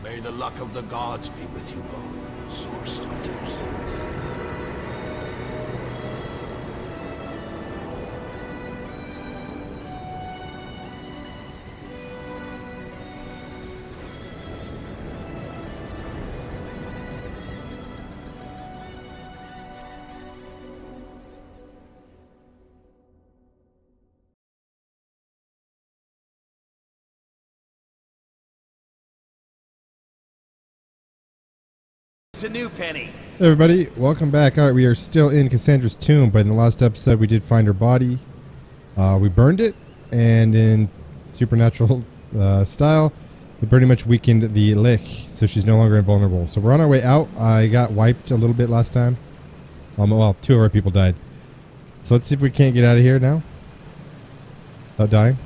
May the luck of the gods be with you both, Source Hunters. To New Penny. Hey everybody, welcome back. Alright, we are still in Cassandra's tomb, but in the last episode we did find her body. We burned it, and in supernatural style, we pretty much weakened the lick, so she's no longer invulnerable. So we're on our way out. I got wiped a little bit last time. Well, 2 of our people died. So let's see if we can't get out of here now. Without dying.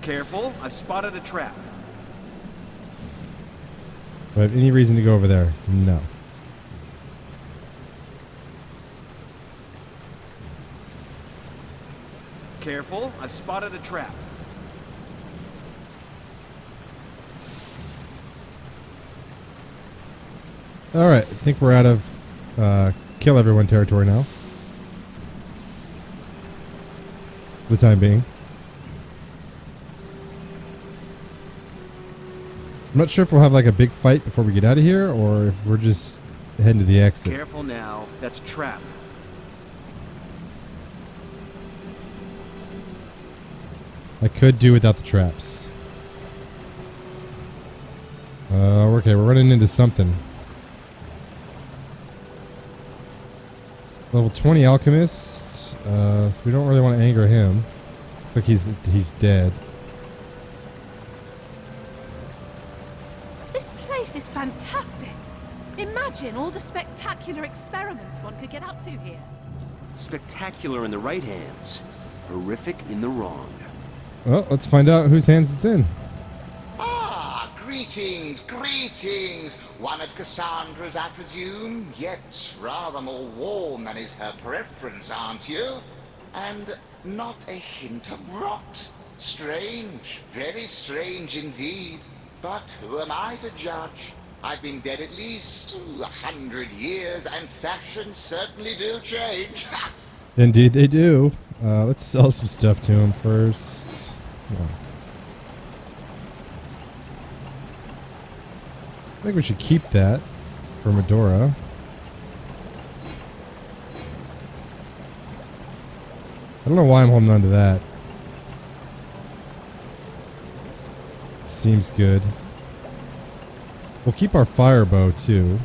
Careful, I've spotted a trap. Do I have any reason to go over there? No. Careful, I've spotted a trap. Alright, I think we're out of kill everyone territory now. For the time being. I'm not sure if we'll have like a big fight before we get out of here, or if we're just heading to the exit. Careful now, that's a trap. I could do without the traps. Okay, we're running into something. Level 20 alchemist. So we don't really want to anger him. Looks like he's dead. This is fantastic. Imagine all the spectacular experiments one could get up to here. Spectacular in the right hands, horrific in the wrong. Well, let's find out whose hands it's in. Ah, greetings, greetings. One of Cassandra's, I presume, yet rather more warm than is her preference, aren't you? And not a hint of rot. Strange, very strange indeed. But who am I to judge? I've been dead at least 100 years, and fashions certainly do change. Indeed they do. Let's sell some stuff to him first. Yeah. I think we should keep that for Medora. I don't know why I'm holding on to that. Seems good. We'll keep our fire bow too.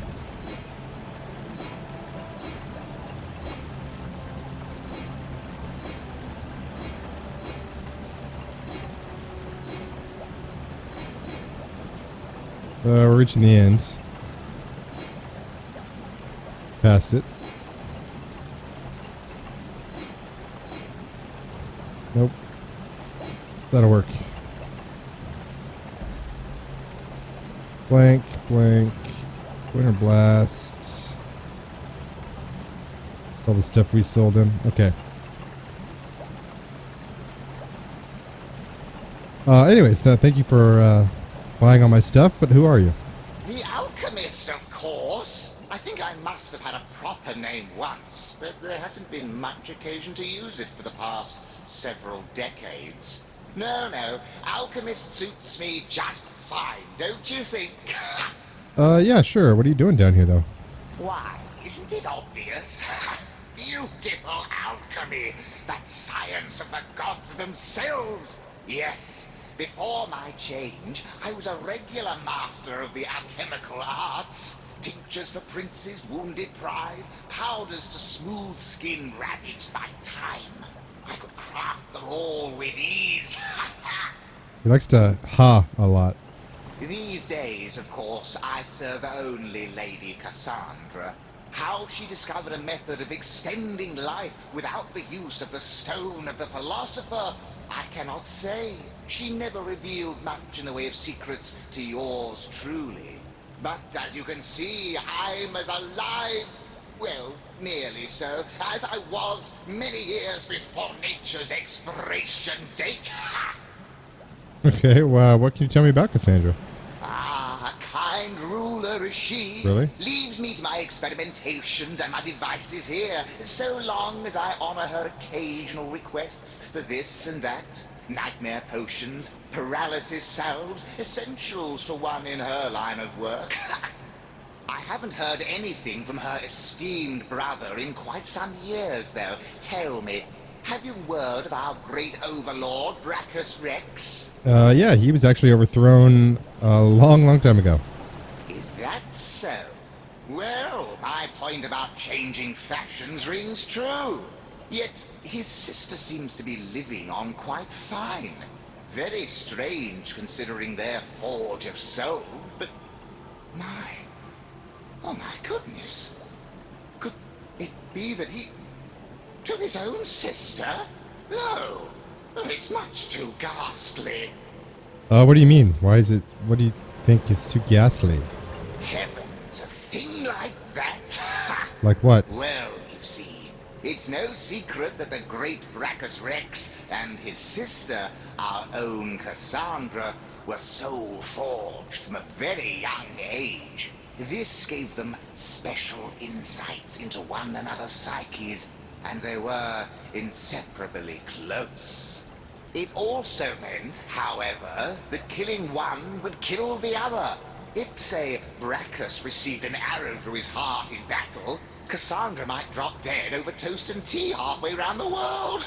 We're reaching the end. Past it. Nope. That'll work. Blank, blank, Winter Blast. All the stuff we sold him. Okay. Anyways, thank you for buying all my stuff, but who are you? The alchemist, of course. I think I must have had a proper name once, but there hasn't been much occasion to use it for the past several decades. No, alchemist suits me just fine, don't you think? Yeah, sure. What are you doing down here, though? Why, isn't it obvious? Beautiful alchemy, that science of the gods themselves. Yes, before my change, I was a regular master of the alchemical arts. Tinctures for princes' wounded pride, powders to smooth skin ravaged by time. I could craft them all with ease. He likes to ha a lot. These days, of course, I serve only Lady Cassandra. How she discovered a method of extending life without the use of the stone of the philosopher, I cannot say. She never revealed much in the way of secrets to yours truly. But as you can see, I'm as alive, well, nearly so, as I was many years before nature's expiration date. Okay, well, what can you tell me about Cassandra? Ah, a kind ruler is she. Really? Leaves me to my experimentations and my devices here, so long as I honor her occasional requests for this and that. Nightmare potions, paralysis salves, essentials for one in her line of work. I haven't heard anything from her esteemed brother in quite some years, though. Tell me, have you word of our great overlord, Brachus Rex? Yeah, he was actually overthrown a long, long time ago. Is that so? Well, my point about changing fashions rings true. Yet his sister seems to be living on quite fine. Very strange considering their forge of souls, but oh my goodness. Could it be that he... to his own sister? No, it's much too ghastly. What do you mean? Why is it... what do you think is too ghastly? Heavens, a thing like that? Like what? Well, you see, it's no secret that the great Brachus Rex and his sister, our own Cassandra, were soul forged from a very young age. This gave them special insights into one another's psyches, and they were inseparably close. It also meant, however, that killing one would kill the other. If, say, Brachus received an arrow through his heart in battle, Cassandra might drop dead over toast and tea halfway around the world.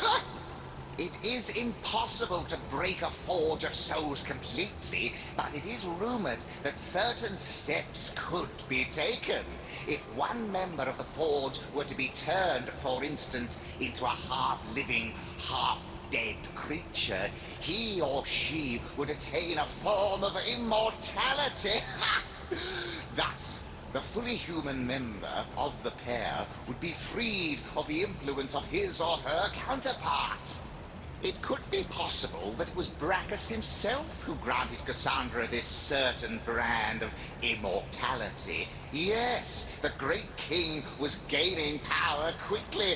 It is impossible to break a forge of souls completely, but it is rumored that certain steps could be taken. If one member of the forge were to be turned, for instance, into a half-living, half-dead creature, he or she would attain a form of immortality. Thus, the fully human member of the pair would be freed of the influence of his or her counterparts. It could be possible that it was Brachus himself who granted Cassandra this certain brand of immortality. Yes, the great king was gaining power quickly.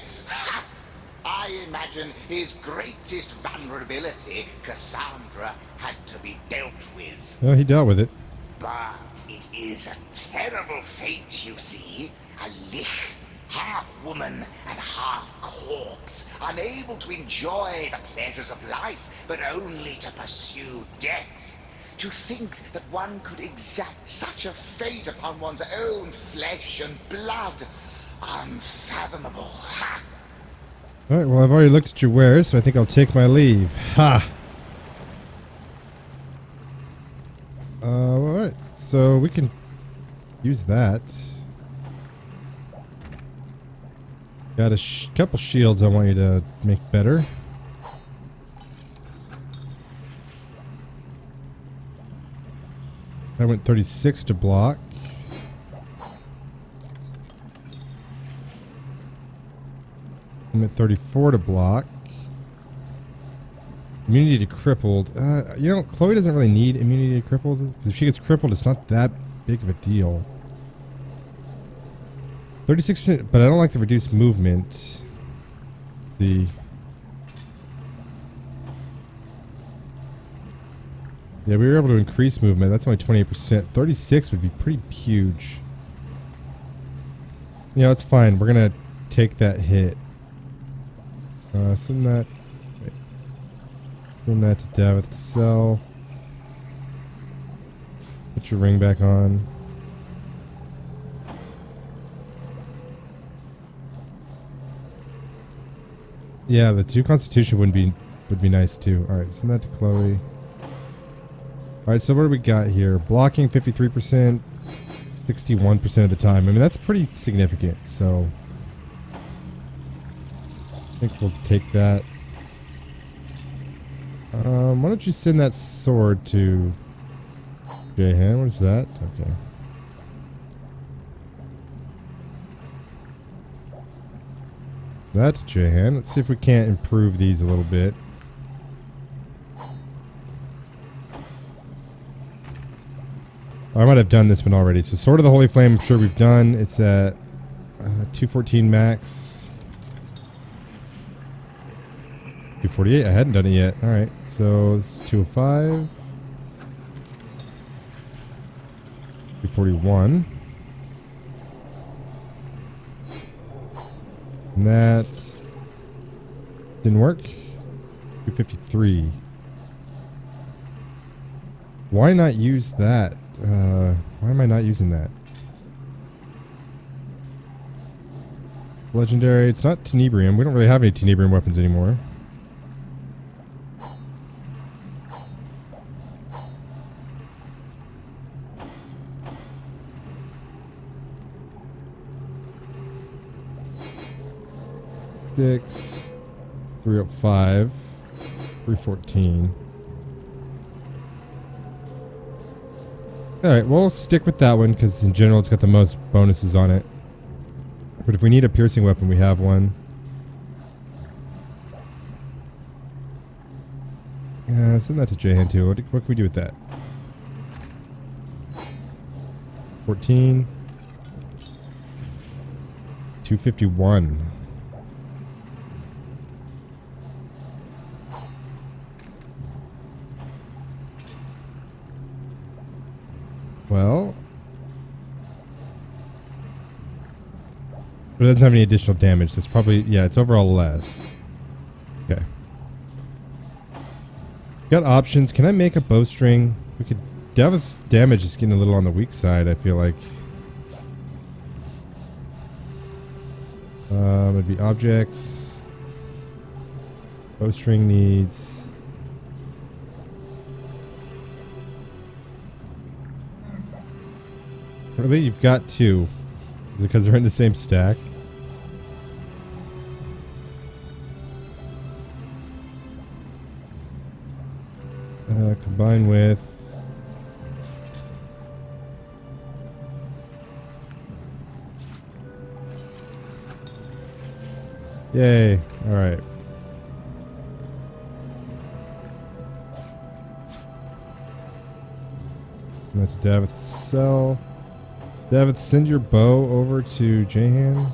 I imagine his greatest vulnerability, Cassandra, had to be dealt with. Oh, he dealt with it. But it is a terrible fate, you see. A lich, half woman and half corpse, unable to enjoy the pleasures of life, but only to pursue death. To think that one could exact such a fate upon one's own flesh and blood, unfathomable. Ha! Alright, well, I've already looked at your wares, so I think I'll take my leave. Ha! Alright, so we can use that. Got a couple shields I want you to make better. I went 36 to block. I'm at 34 to block. Immunity to crippled. You know, Chloe doesn't really need immunity to crippled. Because if she gets crippled, it's not that big of a deal. 36%, but I don't like the reduced movement. Yeah, we were able to increase movement. That's only 28%. 36 would be pretty huge. Yeah, it's fine. We're gonna take that hit. Send that. Wait. Send that to Davith to sell. Put your ring back on. Yeah, the 2 Constitution would be nice too. All right, send that to Chloe. All right, so what do we got here? Blocking 53%, 61% of the time. I mean, that's pretty significant. So I think we'll take that. Why don't you send that sword to Jahan? What is that? Okay. That's Jahan. Let's see if we can't improve these a little bit. I might have done this one already. So Sword of the Holy Flame, I'm sure we've done. It's at 214 max. 248. I hadn't done it yet. All right. So it's 205. 241. And that didn't work. 253. Why not use that? Why am I not using that? Legendary. It's not Tenebrium. We don't really have any Tenebrium weapons anymore. Six, 305, 314. Alright, we'll stick with that one because in general it's got the most bonuses on it. But if we need a piercing weapon, we have one. Send that to Jahan too. What can we do with that? 14. 251. Well, but it doesn't have any additional damage, so it's probably, yeah, it's overall less. Okay. Got options. Can I make a bowstring? We could. Davith's damage is getting a little on the weak side, I feel like. It'd be objects. Bowstring needs. Really? You've got two. Is it because they're in the same stack? Combine with... Yay. Alright. That's Davith's cell. Davith, send your bow over to Jahan.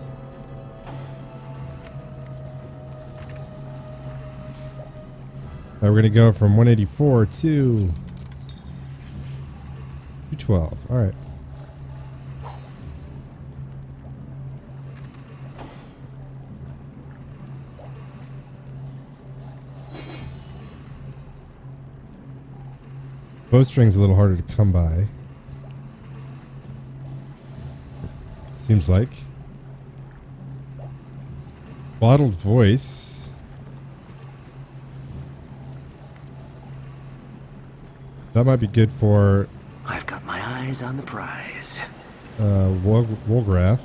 We're going to go from 184 to 212. All right. Bowstring's a little harder to come by. Seems like. Bottled voice. That might be good for... I've got my eyes on the prize. Wolgraf.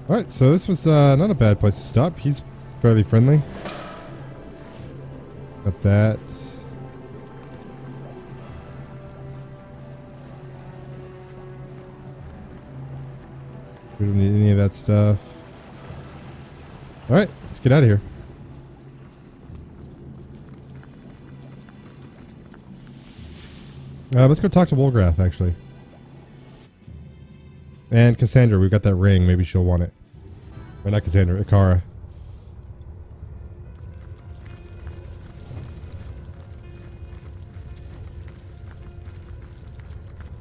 Alright, so this was not a bad place to stop. He's fairly friendly. Got that. We don't need any of that stuff. Alright, let's get out of here. Let's go talk to Wolgraf, actually. And Cassandra, we've got that ring. Maybe she'll want it. Or not Cassandra, Ikara.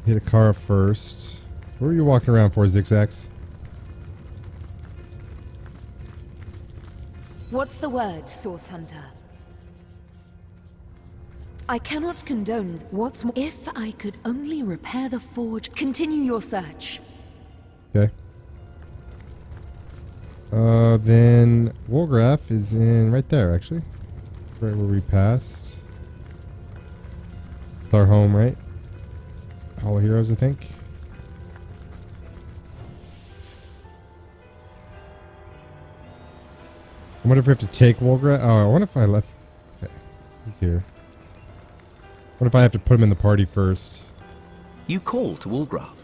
Hit Ikara first. What are you walking around for, Zigzags? What's the word, Source Hunter? I cannot condone what's more. If I could only repair the forge, continue your search. Okay. Then Wolgraf is in right there, actually. Right where we passed. It's our home, right? Hall of Heroes, I think. I wonder if we have to take Wolgraf. Oh, I wonder if I left. Okay, he's here. What if I have to put him in the party first? You call to Wolgraf.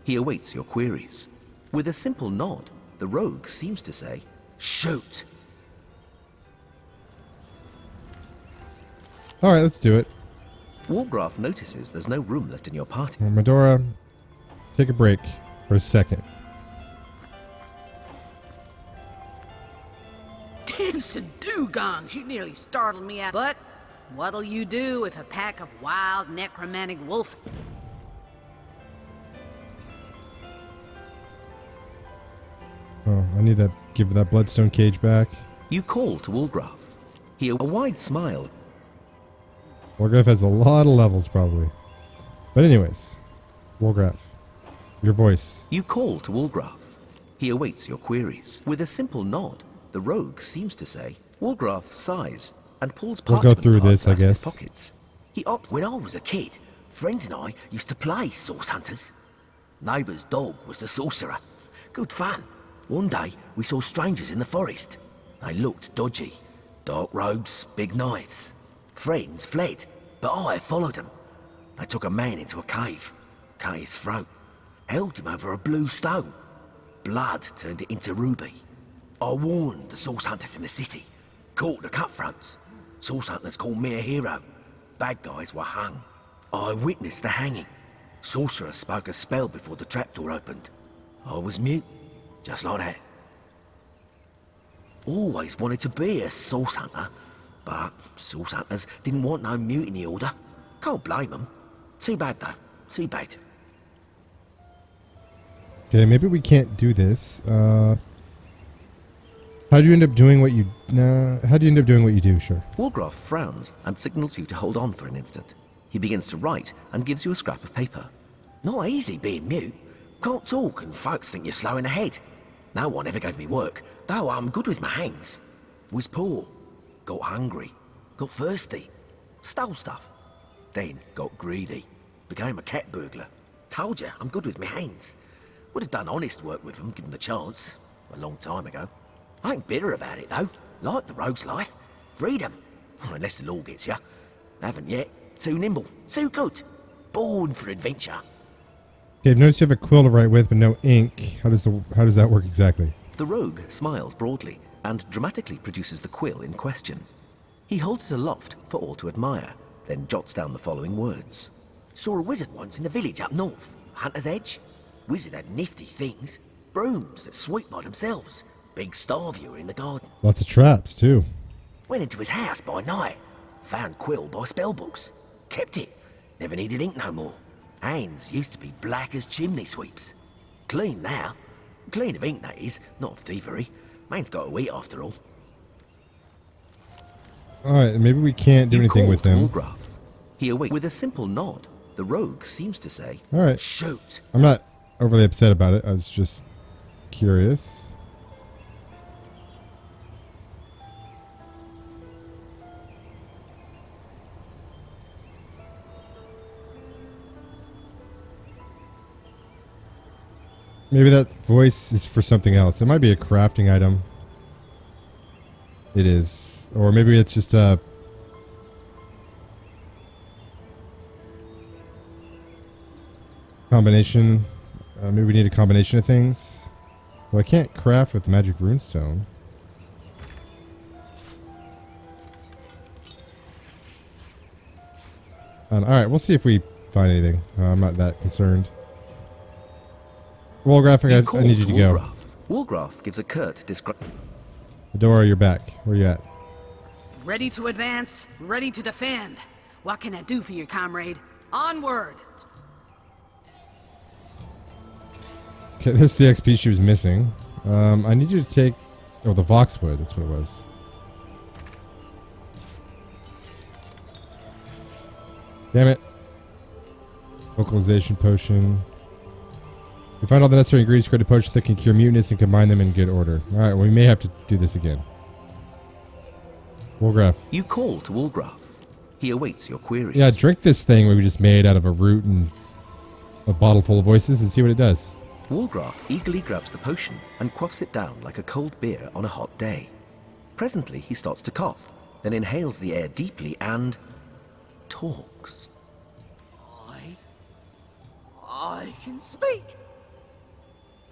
He awaits your queries. With a simple nod, the rogue seems to say, shoot! Alright, let's do it. Wolgraf notices there's no room left in your party. Well, Medora, take a break for a second. Dancing dugongs, you nearly startled me out. But What'll you do if a pack of wild necromantic wolf... Oh, I need that. Give that bloodstone cage back. You call to Wolgraf. He a wide smile. Wolgraf has a lot of levels, probably. But anyways, Wolgraf, your voice. You call to Wolgraf. He awaits your queries. With a simple nod, the rogue seems to say. Wolgraf sighs and pulls We'll parchment go through parts this, I out of his guess. pockets. He opts. When I was a kid, friends and I used to play source hunters. Neighbour's dog was the sorcerer. Good fun. One day, we saw strangers in the forest. They looked dodgy. Dark robes, big knives. Friends fled, but I followed them. They took a man into a cave, cut his throat, held him over a blue stone. Blood turned it into ruby. I warned the source hunters in the city. Caught the cutthroats. Source hunters called me a hero. Bad guys were hung. I witnessed the hanging. Sorcerer spoke a spell before the trapdoor opened. I was mute, just like that. Always wanted to be a source hunter, but source hunters didn't want no mutiny order. Can't blame them. Too bad though, too bad. Okay, maybe we can't do this. How do you end up doing what you... Nah, how do you end up doing what you do, sure. Wolgraf frowns and signals you to hold on for an instant. He begins to write and gives you a scrap of paper. Not easy being mute. Can't talk and folks think you're slow in the head. No one ever gave me work, though I'm good with my hands. Was poor, got hungry, got thirsty, stole stuff. Then got greedy, became a cat burglar. Told you, I'm good with my hands. Would have done honest work with them given the chance, a long time ago. I ain't bitter about it though, like the rogue's life. Freedom, unless the law gets you. Haven't yet, too nimble, too good. Born for adventure. Okay, notice you have a quill to write with, but no ink. How does that work exactly? The rogue smiles broadly and dramatically produces the quill in question. He holds it aloft for all to admire, then jots down the following words. Saw a wizard once in the village up north, Hunter's Edge. Wizard had nifty things, brooms that sweep by themselves, big star viewer in the garden. Lots of traps, too. Went into his house by night, found quill by spell books, kept it, never needed ink no more. Hands used to be black as chimney sweeps. Clean now. Clean of ink, that is, not of thievery. Man's got to eat after all. Alright, maybe we can't do anything with them. Wolgraf. He awakes with a simple nod. The rogue seems to say, Alright. Shoot. I'm not overly upset about it. I was just curious. Maybe that voice is for something else. It might be a crafting item. It is. Or maybe it's just a... combination. Maybe we need a combination of things. Well, I can't craft with magic runestone. Alright, we'll see if we find anything. I'm not that concerned. Wolgraf, I need you to go. Wolgraf gives a curt description. Adora, you're back. Where you at? Ready to advance, ready to defend. What can I do for you, comrade? Onward! Okay, there's the XP she was missing. I need you to take... Oh, the Voxwood. That's what it was. Damn it. Vocalization potion. We find all the necessary ingredients to create a potion that can cure mutinous and combine them in good order. Alright, well, we may have to do this again. Wolgraf. You call to Wolgraf. He awaits your queries. Yeah, drink this thing we just made out of a root and a bottle full of voices and see what it does. Wolgraf eagerly grabs the potion and quaffs it down like a cold beer on a hot day. Presently, he starts to cough, then inhales the air deeply and... talks. I can speak.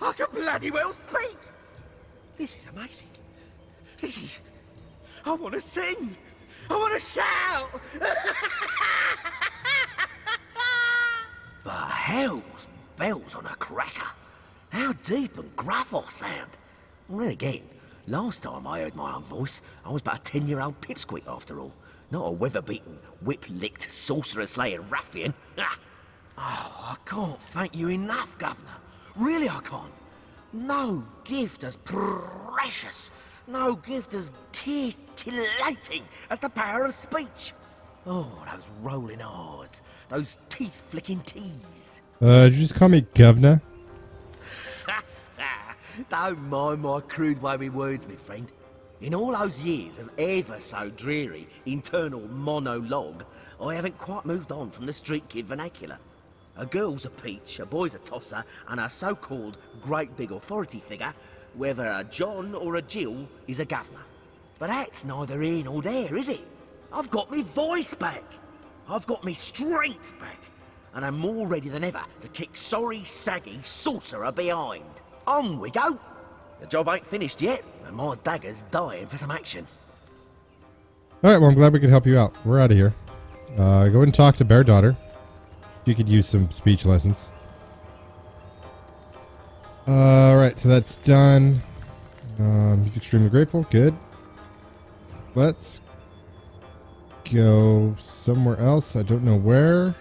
I can bloody well speak. This is amazing. This is... I want to sing. I want to shout. But hell's bells on a cracker. How deep and gruff I sound. Well, then again, last time I heard my own voice, I was but a 10-year-old pipsqueak after all. Not a weather-beaten, whip-licked, sorcerer-slaying ruffian. Ha! Oh, I can't thank you enough, Governor. Really, I can't. No gift as precious, no gift as titillating as the power of speech. Oh, those rolling R's, those teeth-flicking T's. Did you just call me governor? Don't mind my crude way with words, my friend. In all those years of ever so dreary internal monologue, I haven't quite moved on from the street kid vernacular. A girl's a peach, a boy's a tosser, and a so-called great big authority figure, whether a John or a Jill, is a governor. But that's neither here nor there, is it? I've got me voice back. I've got me strength back. And I'm more ready than ever to kick sorry, saggy sorcerer behind. On we go. The job ain't finished yet, and my dagger's dying for some action. Alright, well, I'm glad we could help you out. We're out of here. Go ahead and talk to Bear Daughter. You could use some speech lessons. Alright, so that's done. He's extremely grateful. Good. Let's go somewhere else. I don't know where.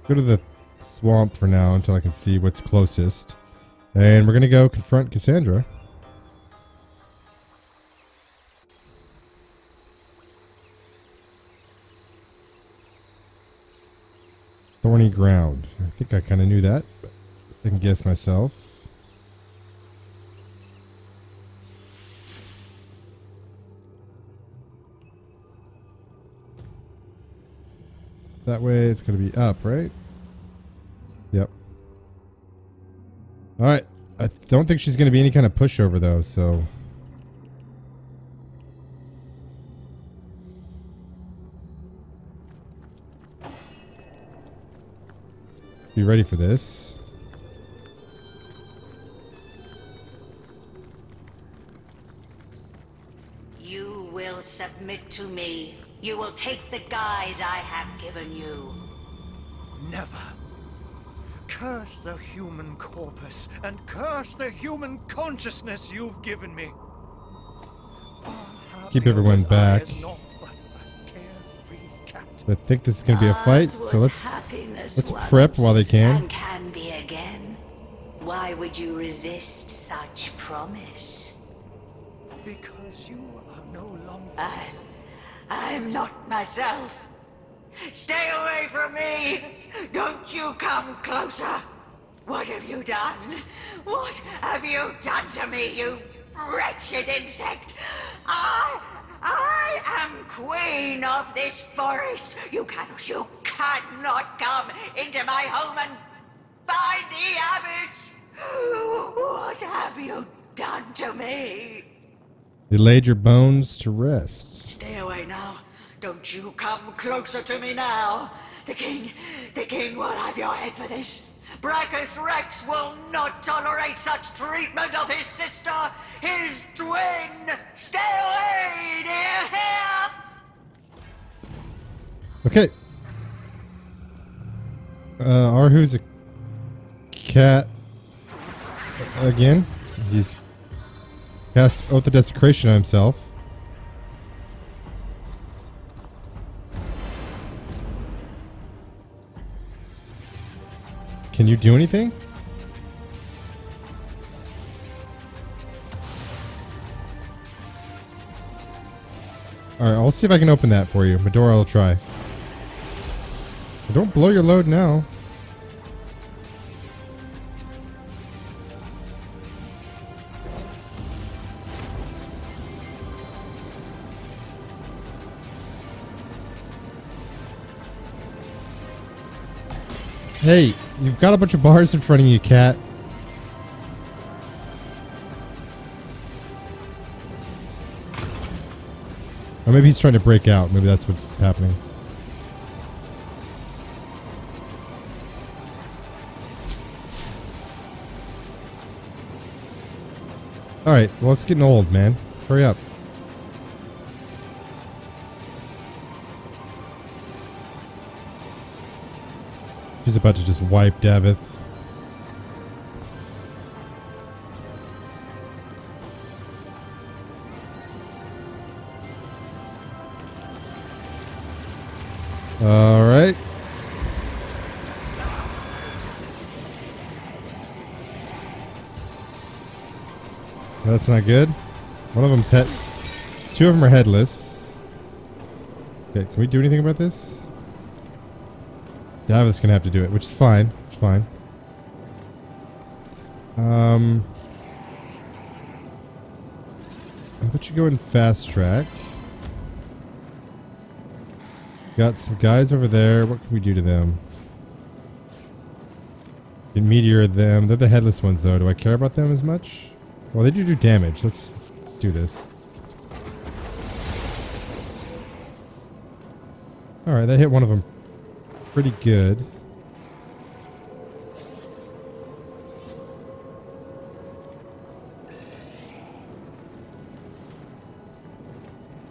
Go to the swamp for now until I can see what's closest. And we're going to go confront Cassandra. Thorny ground. I think I kind of knew that. But second guess myself. That way it's going to be up, right? Yep. Alright. I don't think she's going to be any kind of pushover, though, so... Be ready for this. You will submit to me. You will take the guise I have given you. Never. Curse the human corpus, and curse the human consciousness you've given me. Keep everyone back. I think this is going to be a fight, so let's prep while they can. And can be again. Why would you resist such promise? Because you are no longer... I'm not myself. Stay away from me! Don't you come closer! What have you done? What have you done to me, you wretched insect? I am queen of this forest. You cannot come into my home and find the abyss. What have you done to me? You laid your bones to rest. Stay away now. Don't you come closer to me now. The king will have your head for this. Brachus Rex will not tolerate such treatment of his sister, his twin. Stay away, dear here. Okay. Arhu's a cat again. He's cast Oath of Desecration on himself. Can you do anything? Alright, I'll see if I can open that for you. Medora will try. Don't blow your load now. Hey, you've got a bunch of bars in front of you, cat. Or maybe he's trying to break out. Maybe that's what's happening. Alright, well, it's getting old, man. Hurry up. She's about to just wipe Davith. All right. That's not good. One of them's head. Two of them are headless. Okay, can we do anything about this? Davis gonna have to do it, which is fine. It's fine. How about you go in fast track? Got some guys over there. What can we do to them? Can meteor them. They're the headless ones, though. Do I care about them as much? Well, they do damage. Let's do this. Alright, that hit one of them pretty good.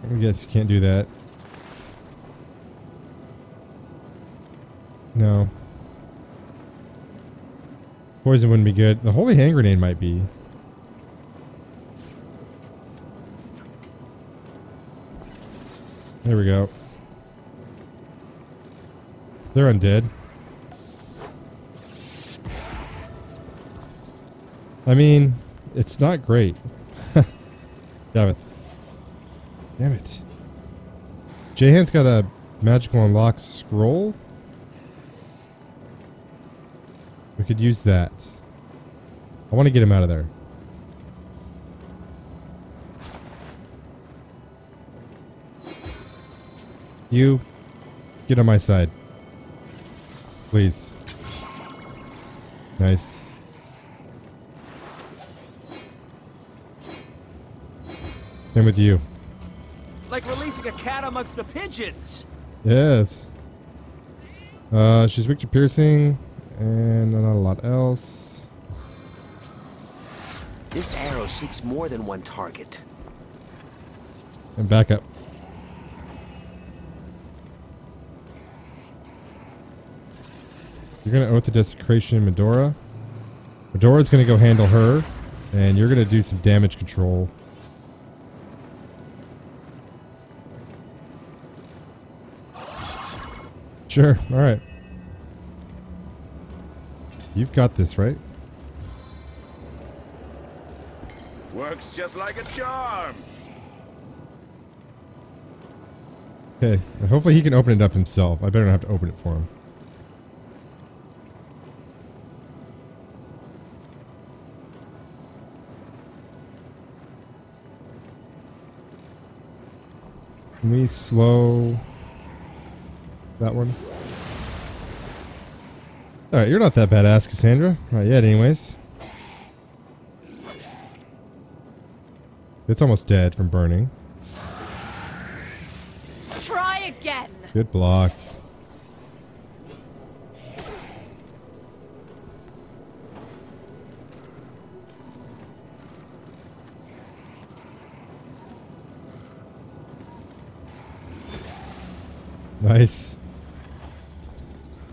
I guess you can't do that. No. Poison wouldn't be good. The holy hand grenade might be. There we go. They're undead. I mean, it's not great. Damn it. Damn it. Jahan's got a magical unlock scroll. We could use that. I want to get him out of there. You, get on my side. Please. Nice. Same with you. Like releasing a cat amongst the pigeons. Yes. She's weak to piercing, and not a lot else. This arrow seeks more than one target. And back up. You're going to Oath of Desecration Medora. Medora's going to go handle her, and you're going to do some damage control. Sure, alright. You've got this, right? Works just like a charm. Okay, hopefully he can open it up himself. I better not have to open it for him. Can we slow that one? Alright, you're not that badass, Cassandra. Not yet, anyways. It's almost dead from burning. Try again. Good block. Nice.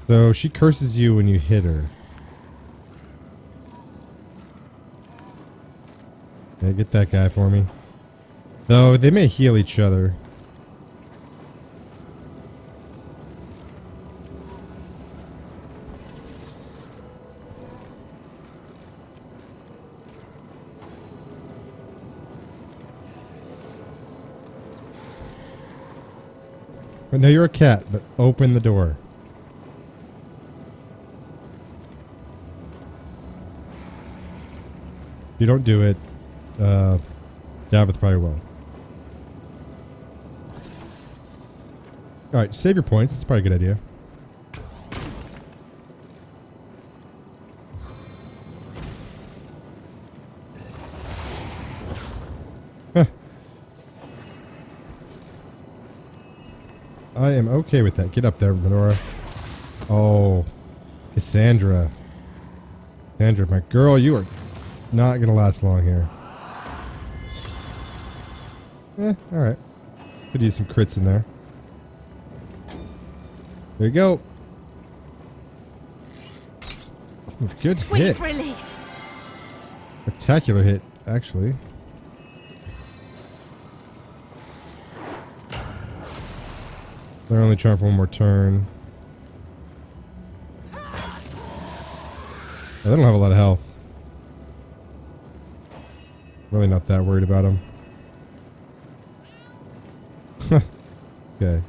So she curses you when you hit her. Yeah, get that guy for me. Though they may heal each other. But no, you're a cat, but open the door. If you don't do it, Davith probably will. Alright, save your points. It's probably a good idea. Huh. I am okay with that. Get up there, Medora. Oh, Cassandra. Cassandra, my girl, you are not going to last long here. Alright. Could use some crits in there. There you go. Oh, good Sweet hit. relief. Spectacular hit, actually. They're only trying for one more turn. Oh, they don't have a lot of health. Really not that worried about them. Okay.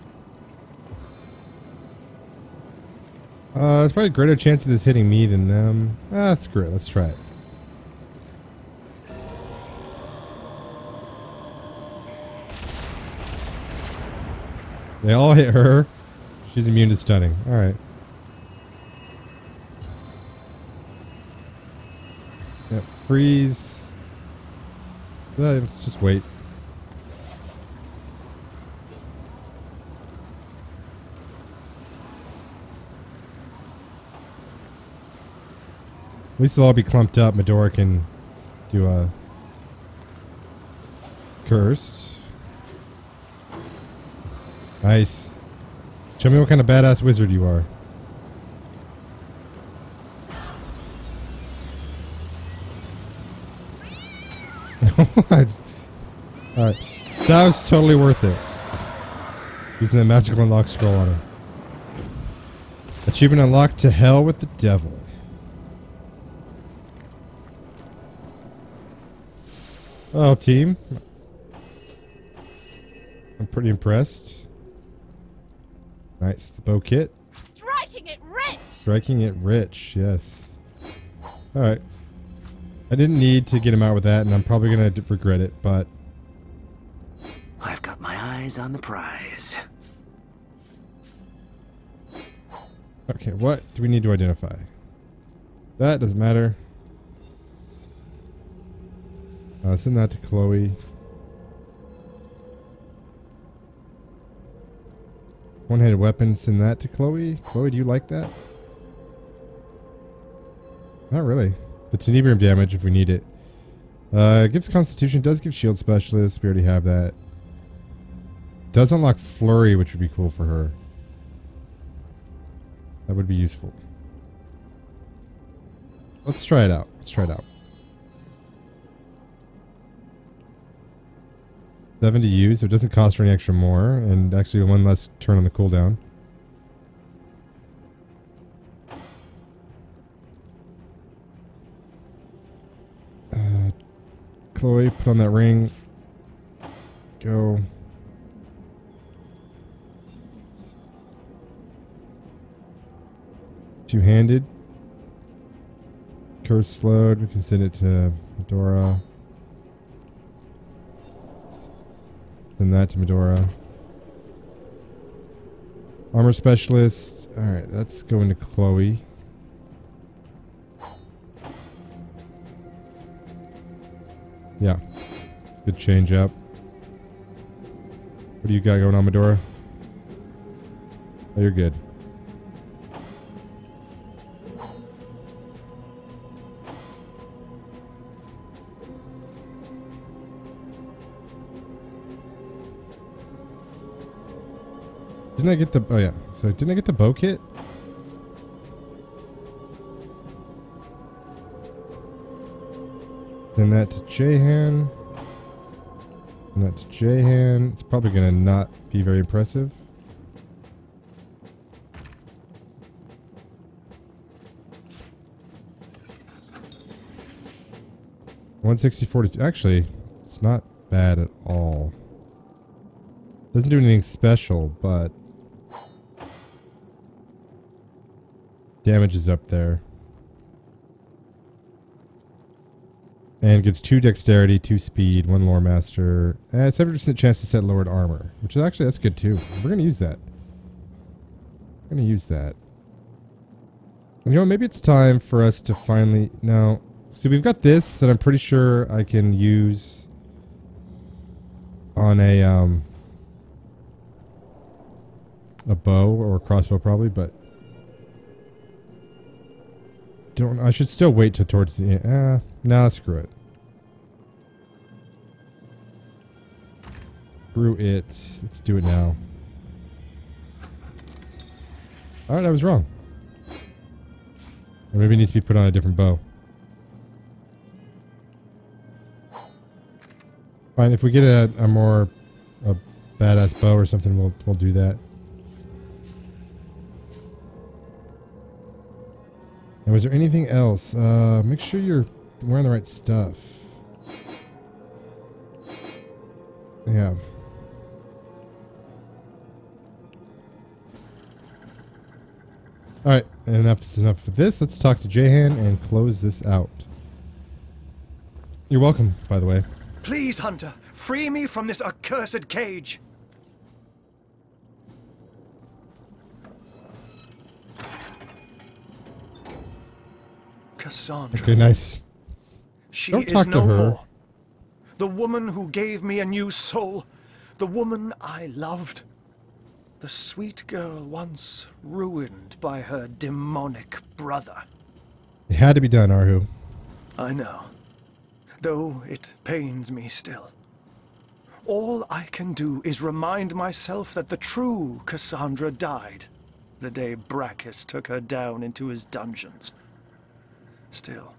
There's probably a greater chance of this hitting me than them. Screw it. Let's try it. They all hit her. She's immune to stunning. Alright. Yeah, freeze. Let's just wait. At least they'll all be clumped up. Medora can do a cursed. Nice. Show me what kind of badass wizard you are. Alright. That was totally worth it. Using the magical unlock scroll on her. Achievement unlocked: to hell with the devil. Oh, team. I'm pretty impressed. Nice. The bow kit. Striking it rich! Striking it rich, yes. Alright. I didn't need to get him out with that, and I'm probably going to regret it, but... I've got my eyes on the prize. Okay, what do we need to identify? That doesn't matter. Send that to Chloe. One-handed weapon, send that to Chloe. Chloe, do you like that? Not really. The Tenebrium damage if we need it. Gives Constitution, does give Shield Specialist. We already have that. Does unlock Flurry, which would be cool for her. That would be useful. Let's try it out. Let's try it out. 7 to use, so it doesn't cost her any extra more, and actually one less turn on the cooldown. Chloe, put on that ring. Go. Two-handed. Curse slowed. We can send it to Medora. Send that to Medora. Armor specialist. Alright, that's going to Chloe. Yeah. Good change up. What do you got going on, Medora? Oh, you're good. Didn't I get the... Oh, yeah. So, didn't I get the bow kit? Send that to Jahan. Send that to Jahan. It's probably going to not be very impressive. $160.42. Actually, it's not bad at all. Doesn't do anything special, but damage is up there. And gives 2 dexterity, 2 speed, 1 lore master, and 70% chance to set lowered armor. Which is actually, that's good too. We're going to use that. We're going to use that. And you know, maybe it's time for us to finally... No. So we've got this that I'm pretty sure I can use on a bow or a crossbow probably, but I should still wait till towards the end. Nah, screw it. Screw it. Let's do it now. Alright, I was wrong. Or maybe it needs to be put on a different bow. Fine, if we get a badass bow or something, we'll do that. And was there anything else? Make sure you're wearing the right stuff. Yeah. Alright, enough is enough of this. Let's talk to Jehan and close this out. You're welcome, by the way. Please, Hunter, free me from this accursed cage. Cassandra. Okay, nice. She Don't is talk to no her. more. The woman who gave me a new soul. The woman I loved. The sweet girl once ruined by her demonic brother. It had to be done, Arhu. I know. Though it pains me still. All I can do is remind myself that the true Cassandra died the day Brachus took her down into his dungeons. Still,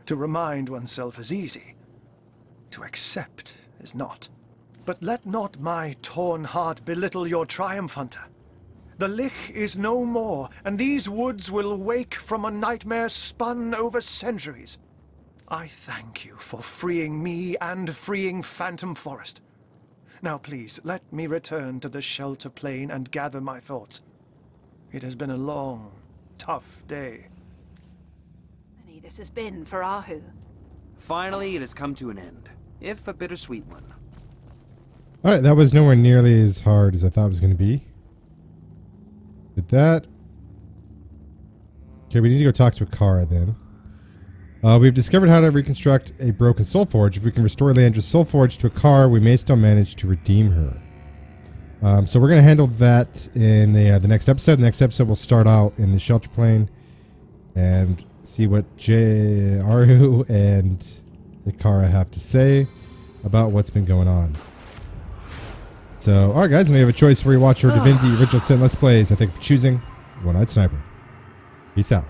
to remind oneself is easy. To accept is not. But let not my torn heart belittle your triumph, Hunter. The Lich is no more, and these woods will wake from a nightmare spun over centuries. I thank you for freeing me and freeing Phantom Forest. Now please, let me return to the shelter plain and gather my thoughts. It has been a long, tough day. This has been for Arhu. Finally, it has come to an end, if a bittersweet one. Alright, that was nowhere nearly as hard as I thought it was going to be. Did that. Okay, we need to go talk to Akara then. We've discovered how to reconstruct a broken soul forge. If we can restore Leandra's soul forge to Akara, we may still manage to redeem her. So we're going to handle that in the next episode. The next episode will start out in the shelter plane and see what Arhu and Akara have to say about what's been going on. So, alright guys, now you have a choice where you watch your Divinity Original Sin Let's Plays. I thank you for choosing One-Eyed Sniper. Peace out.